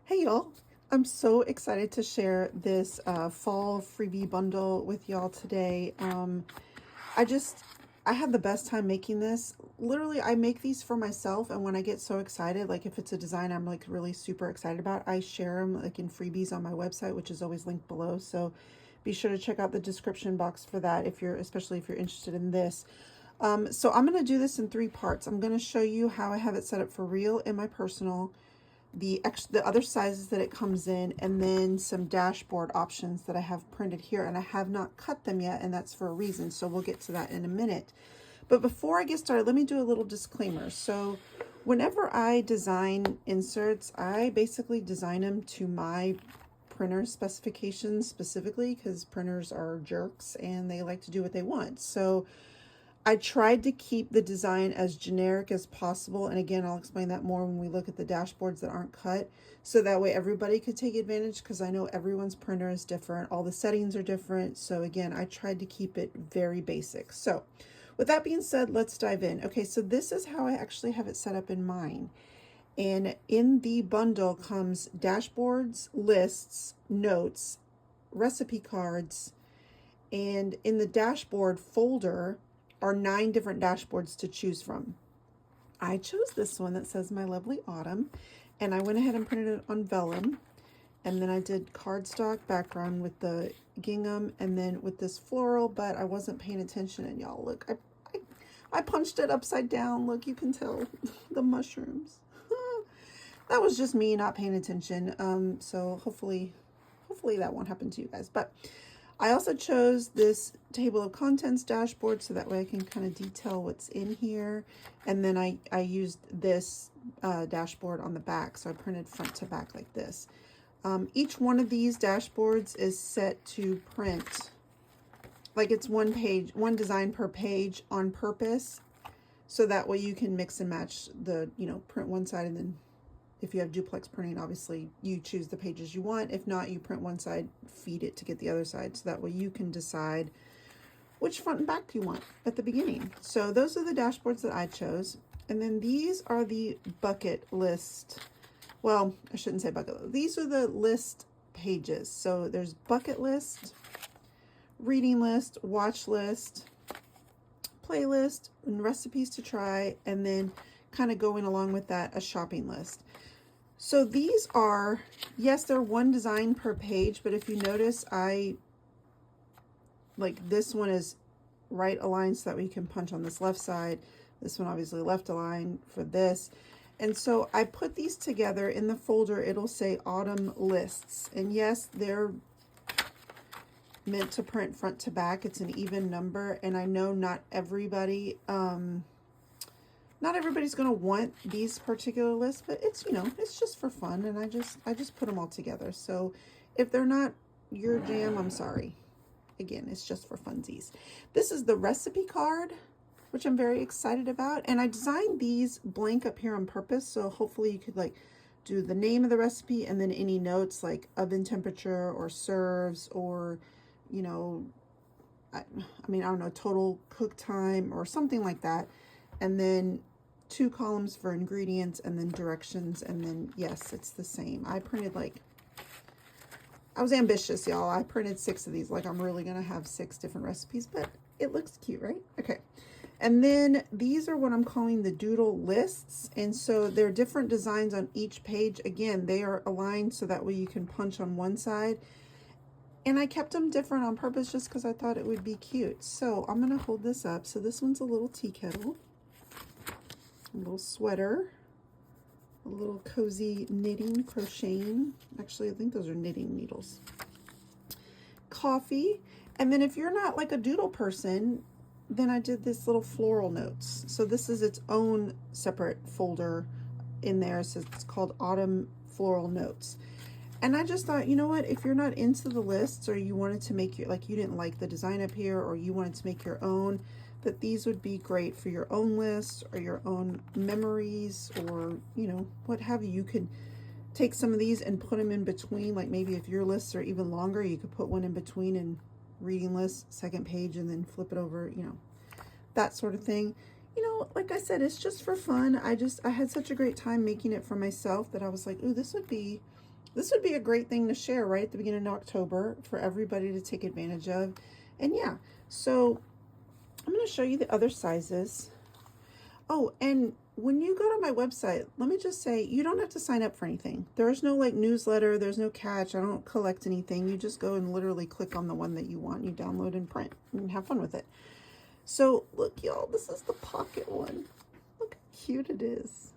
Hey y'all, I'm so excited to share this fall freebie bundle with y'all today. I just, I had the best time making this. Literally, I make these for myself, and when I get so excited, like if it's a design I'm like really super excited about, I share them like in freebies on my website, which is always linked below. So be sure to check out the description box for that if you're, especially if you're interested in this. So I'm going to do this in 3 parts. I'm going to show you how I have it set up for real in my personal, the other sizes that it comes in, and then some dashboard options that I have printed here, and I have not cut them yet, and that's for a reason, so we'll get to that in a minute. But before I get started, let me do a little disclaimer. So whenever I design inserts, I basically design them to my printer specifications specifically, because printers are jerks and they like to do what they want. So I tried to keep the design as generic as possible. And again, I'll explain that more when we look at the dashboards that aren't cut. So that way everybody could take advantage, because I know everyone's printer is different. All the settings are different. So again, I tried to keep it very basic. So with that being said, let's dive in. Okay, so this is how I actually have it set up in mine. And in the bundle comes dashboards, lists, notes, recipe cards, and in the dashboard folder are 9 different dashboards to choose from. I chose this one that says My Lovely Autumn, and I went ahead and printed it on vellum, and then I did cardstock background with the gingham and then with this floral, but I wasn't paying attention, and y'all look, I punched it upside down. Look, you can tell the mushrooms. That was just me not paying attention. So hopefully that won't happen to you guys. But I also chose this table of contents dashboard so that way I can kind of detail what's in here. And then I used this dashboard on the back. So I printed front to back like this. Each one of these dashboards is set to print, like it's one design per page on purpose. So that way you can mix and match the, print one side, and then if you have duplex printing, obviously you choose the pages you want. If not, you print one side, feed it to get the other side. So that way you can decide which front and back you want at the beginning. So those are the dashboards that I chose. And then these are the bucket list. Well, I shouldn't say bucket list. These are the list pages. So there's bucket list, reading list, watch list, playlist, and recipes to try, and then kind of going along with that, a shopping list. So these are, yes, they're one design per page, but if you notice, this one is right aligned so that we can punch on this left side. This one obviously left aligned for this. And so I put these together in the folder. It'll say autumn lists. And yes, they're meant to print front to back. It's an even number. And I know not everybody's going to want these particular lists, but it's, it's just for fun. And I just put them all together. So if they're not your jam, I'm sorry. Again, it's just for funsies. This is the recipe card, which I'm very excited about. And I designed these blank up here on purpose. So hopefully you could do the name of the recipe and then any notes like oven temperature or serves or, I don't know, total cook time or something like that. And then 2 columns for ingredients and then directions. And then, yes, it's the same. I printed I was ambitious, y'all. I printed 6 of these. I'm really going to have 6 different recipes, but it looks cute, right? Okay. And then these are what I'm calling the doodle lists. And so they're different designs on each page. Again, they are aligned so that way you can punch on one side. And I kept them different on purpose just because I thought it would be cute. So I'm going to hold this up. So this one's a little tea kettle, a little sweater, a little cozy knitting, crocheting. Actually, I think those are knitting needles. Coffee. And then if you're not a doodle person, then I did this little floral notes. So this is its own separate folder in there. So it's called Autumn Floral Notes. And I just thought, you know what, if you're not into the lists or you wanted to make you didn't like the design up here or you wanted to make your own, that these would be great for your own list or your own memories or, what have you. You could take some of these and put them in between. Maybe if your lists are even longer, you could put one in between and reading list, second page, and then flip it over, that sort of thing. Like I said, it's just for fun. I had such a great time making it for myself that I was like, ooh, this would be this would be a great thing to share right at the beginning of October for everybody to take advantage of. And yeah, so I'm going to show you the other sizes. Oh, and when you go to my website, let me just say, you don't have to sign up for anything. There's no like newsletter, there's no catch, I don't collect anything. You just go and literally click on the one that you want, you download and print and have fun with it. So look, y'all, this is the pocket one. Look how cute it is.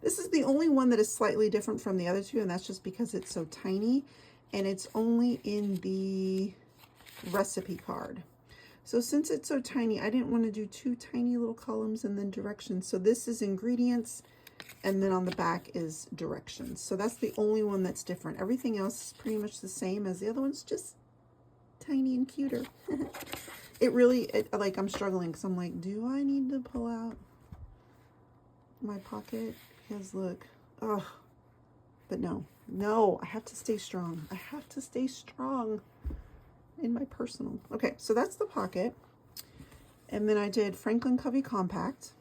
This is the only one that is slightly different from the other two, and that's just because it's so tiny, and it's only in the recipe card. So since it's so tiny, I didn't want to do two tiny little columns and then directions. So this is ingredients, and then on the back is directions. So that's the only one that's different. Everything else is pretty much the same as the other one's, just tiny and cuter. It really, like, I'm struggling because I'm like, do I need to pull out my pocket? Because look, oh, but no, I have to stay strong. I have to stay strong in my personal. Okay, so that's the pocket. And then I did Franklin Covey Compact.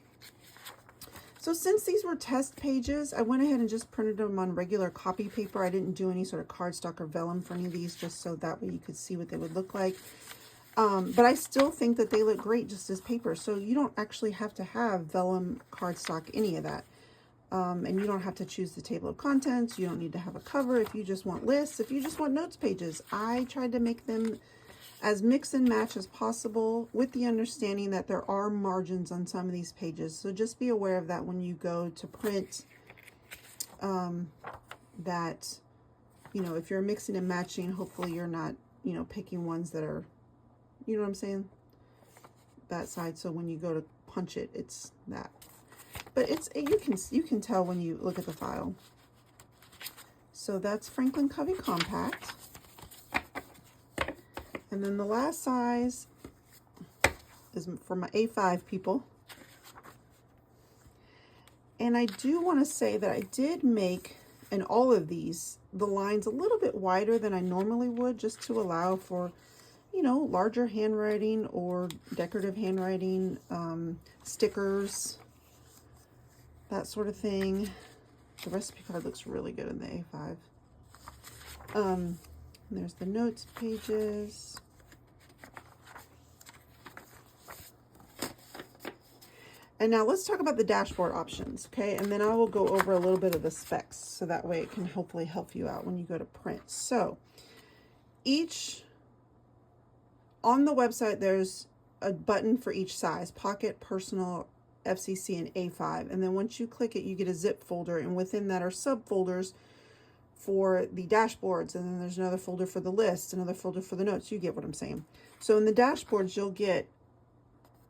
So since these were test pages, I went ahead and just printed them on regular copy paper. I didn't do any sort of cardstock or vellum for any of these, just so that way you could see what they would look like. But I still think that they look great just as paper. So you don't actually have to have vellum, cardstock, any of that. And you don't have to choose the table of contents. You don't need to have a cover if you just want lists, if you just want notes pages. I tried to make them as mix and match as possible, with the understanding that there are margins on some of these pages. So just be aware of that when you go to print, that, you know, if you're mixing and matching, hopefully you're not, you know, picking ones that are, you know what I'm saying, that side. So when you go to punch it, it's that. But it's, you can tell when you look at the file. So that's Franklin Covey Compact. And then the last size is for my A5 people. And I do want to say that I did make, in all of these, the lines a little bit wider than I normally would, just to allow for, you know, larger handwriting or decorative handwriting, stickers, that sort of thing. The recipe card looks really good in the A5. There's the notes pages. And now let's talk about the dashboard options, okay? And then I will go over a little bit of the specs, so that way it can hopefully help you out when you go to print. So on the website, there's a button for each size: pocket, personal, FCC, and A5. And then once you click it, you get a zip folder, and within that are subfolders for the dashboards, and then there's another folder for the list, another folder for the notes. You get what I'm saying. So in the dashboards, you'll get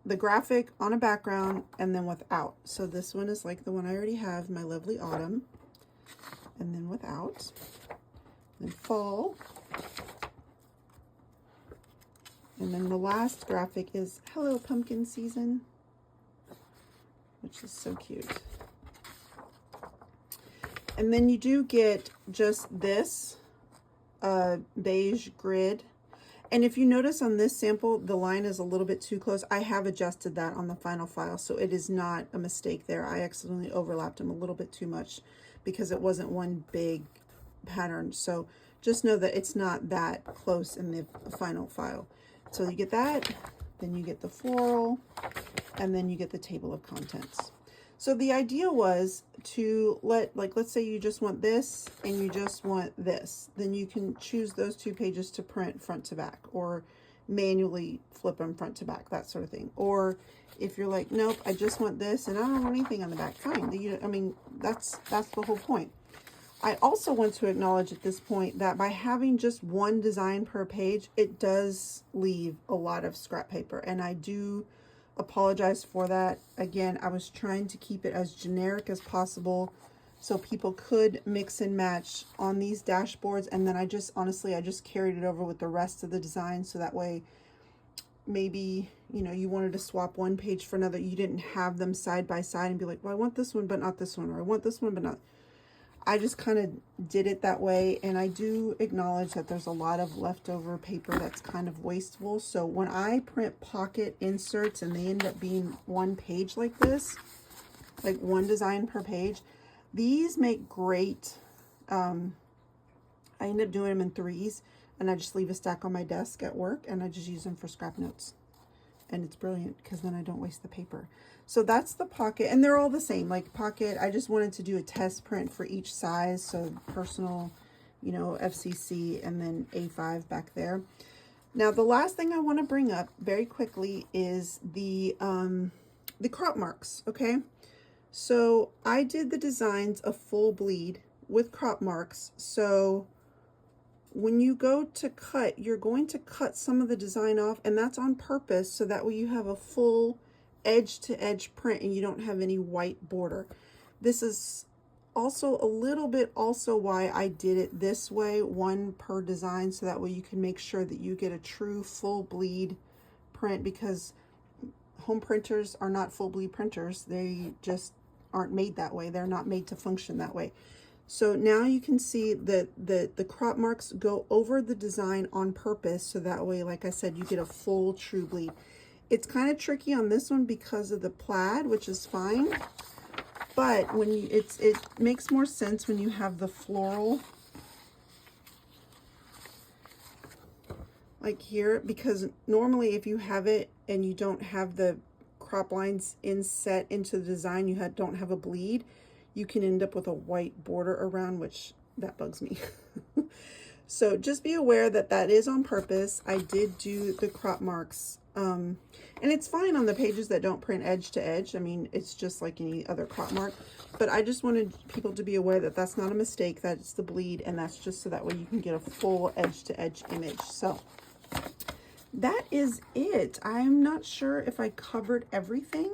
the graphic on a background and then without. So this one is like the one I already have, my lovely autumn, and then without, then fall, and then the last graphic is hello pumpkin season, which is so cute. And then you do get just this beige grid. And if you notice on this sample, the line is a little bit too close. I have adjusted that on the final file, so it is not a mistake there. I accidentally overlapped them a little bit too much because it wasn't one big pattern. So just know that it's not that close in the final file. So you get that, then you get the floral, and then you get the table of contents. So the idea was to let's say you just want this and you just want this, then you can choose those two pages to print front to back, or manually flip them front to back, that sort of thing. Or if you're like, nope, I just want this and I don't want anything on the back, fine. I mean, that's the whole point. I also want to acknowledge at this point that by having just one design per page, it does leave a lot of scrap paper, and I do apologize for that. Again, I was trying to keep it as generic as possible so people could mix and match on these dashboards, and then I just carried it over with the rest of the design, so that way maybe, you know, you wanted to swap one page for another, you didn't have them side by side and be like, well, I want this one but not this one, or I want this one but not. I just kind of did it that way, and I do acknowledge that there's a lot of leftover paper that's kind of wasteful. So when I print pocket inserts and they end up being one page like this, like one design per page, these make great I end up doing them in 3s, and I just leave a stack on my desk at work, and I just use them for scrap notes. And it's brilliant because then I don't waste the paper. So that's the pocket, and they're all the same. Like pocket, I just wanted to do a test print for each size. So personal, you know, FCC, and then A5 back there. Now the last thing I want to bring up very quickly is the crop marks. Okay, so I did the designs of full bleed with crop marks. So when you go to cut, you're going to cut some of the design off, and that's on purpose, so that way you have a full edge to edge print and you don't have any white border. This is also a little bit also why I did it this way, 1 per design, so that way you can make sure that you get a true full bleed print, because home printers are not full bleed printers. They just aren't made that way. They're not made to function that way. So now you can see that the crop marks go over the design on purpose, so that way, like I said, you get a full true bleed. It's kind of tricky on this one because of the plaid, which is fine, but when you, it makes more sense when you have the floral like here, because normally if you have it and you don't have the crop lines inset into the design, you don't have a bleed, you can end up with a white border around, which that bugs me. So just be aware that that is on purpose. I did do the crop marks, and it's fine on the pages that don't print edge to edge. I mean, it's just like any other crop mark, but I just wanted people to be aware that that's not a mistake, that it's the bleed, and that's just so that way you can get a full edge to edge image. So that is it. I'm not sure if I covered everything.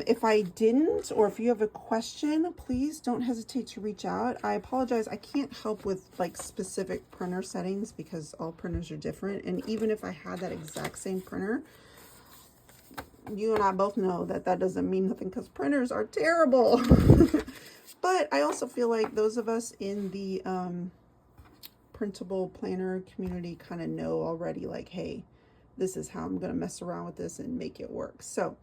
If I didn't, or if you have a question, please don't hesitate to reach out. I apologize, I can't help with like specific printer settings because all printers are different. And even if I had that exact same printer, you and I both know that that doesn't mean nothing, because printers are terrible. But I also feel like those of us in the printable planner community kind of know already, like, hey, this is how I'm going to mess around with this and make it work. So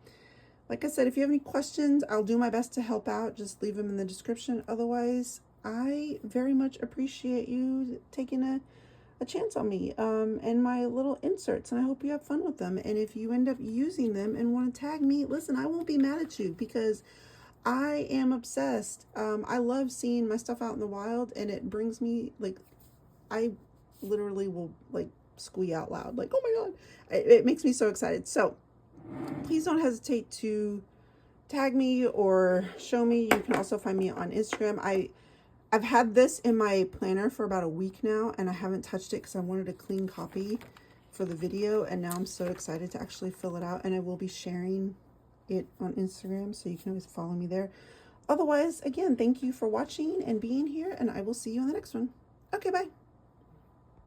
like I said, if you have any questions, I'll do my best to help out. Just leave them in the description. Otherwise, I very much appreciate you taking a chance on me and my little inserts, and I hope you have fun with them. And if you end up using them and want to tag me, listen, I won't be mad at you, because I am obsessed. I love seeing my stuff out in the wild, and it brings me, like, I literally will like squeal out loud, like, oh my God, it makes me so excited. So please don't hesitate to tag me or show me. You can also find me on Instagram. I've had this in my planner for about a week now, and I haven't touched it because I wanted a clean copy for the video, and now I'm so excited to actually fill it out, and I will be sharing it on Instagram, so you can always follow me there. Otherwise, again, thank you for watching and being here, and I will see you on the next one. Okay, bye.